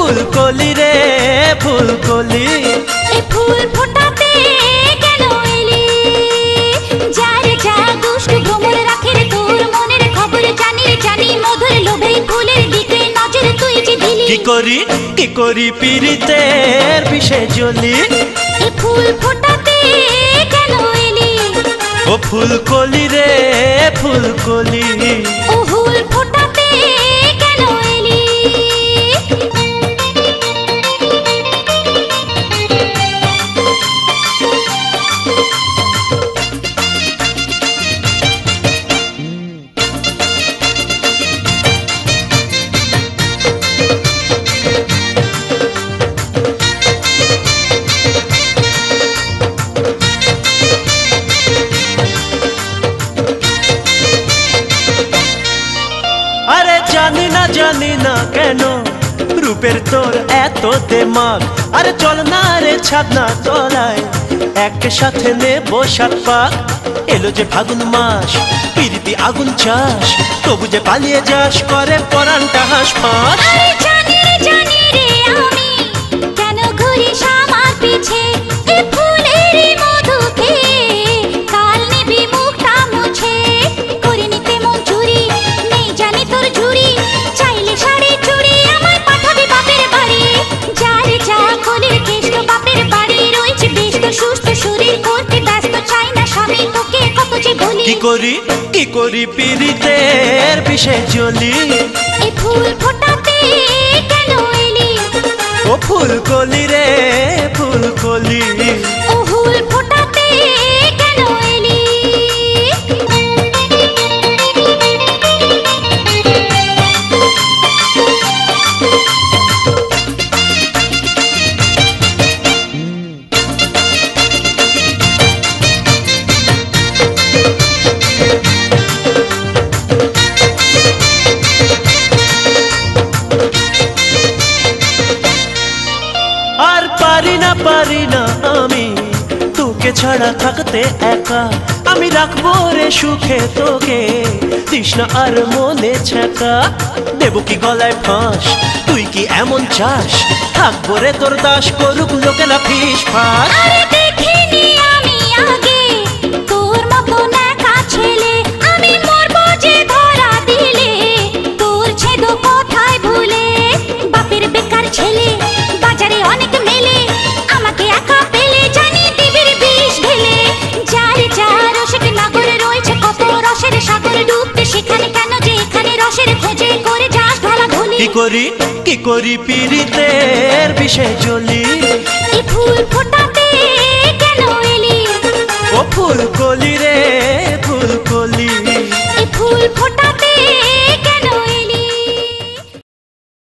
ফুলকলি রে ফুলকলি, এই ফুল ফোটাতে কেন এলি? যার যা দুষ্ট ভ্রমর রাখে রে তোর মনের খবর জানি জানি, মধুর লোভে ফুলের দিকে নজর তুই যে দিলি। কি করি পীড়িতের বিষে জ্বলি, এই ফুল ফোটাতে কেন এলি? ও ফুলকলি রে ফুলকলি, ও ফুল ফোটাতে কেন এলি? আরে জানি না কেন রূপের তোর এত দেমাগ, আরে চল না রে ছাদনা তলায় একসাথে নেব সাত পাক। এলো যে ফাগুন মাস পিরিতি আগুন চাস, তবু যে পালিয়ে যাস করে পরানটা হাস ফাঁস। আরে জানি রে আমি কেন ঘুরিস আমার পিছে, এই ফুলের মধুতে কাল নিবি মুখটা মুছে। করে নিতে মন চুরি নেই জানি তোর ঝুড়ি, চাইলে শাড়ি চুড়ি আমায় পাঠাবি বাপের বাড়ি। যার যা কোলের কেষ্ট বাপের বাড়ি রয়েছে ব্যস্ত সুস্থ শরীর করতে ব্যস্ত, চাই না স্বামী তোকে কত যে বলি। কি করি পীড়িতের বিষে জ্বলি, এই ফুল ফোটাতে কেন এলি? ও ফুলকলি রে ফুলকলি, ও ফুল ফোটাতে কেন এলি? আর পারি না আমি তোকে ছাড়া থাকতে একা, আমি রাখবো রে সুখে তোকে দিস না আর মনে ছ্যাঁকা। দেবো কি গলায় ফাঁস তুই কি এমন চাস, থাকবো রে তোর দাস করুক লোকেরা ফিস ফাঁস। আরে দেখিনি আমি আগে তোর মতো একা ছেলে, আমি মরবো যে ধরা দিলে তোর ছেদ কোথায় ভুলে। বাপের বেকার ছেলে বাজারে অনেক মেলে, আমাকে একা পেলে জানি দিবির বিষ ঢেলে। যার যা রসিক নাগরে রয়েছে কত রসের সাগর ডুবতে, সেখানে কেন যে এখানে রসের খোঁজে করে যাস ঢলা ঢলি। কি করি পীড়িতের বিষে জ্বলি,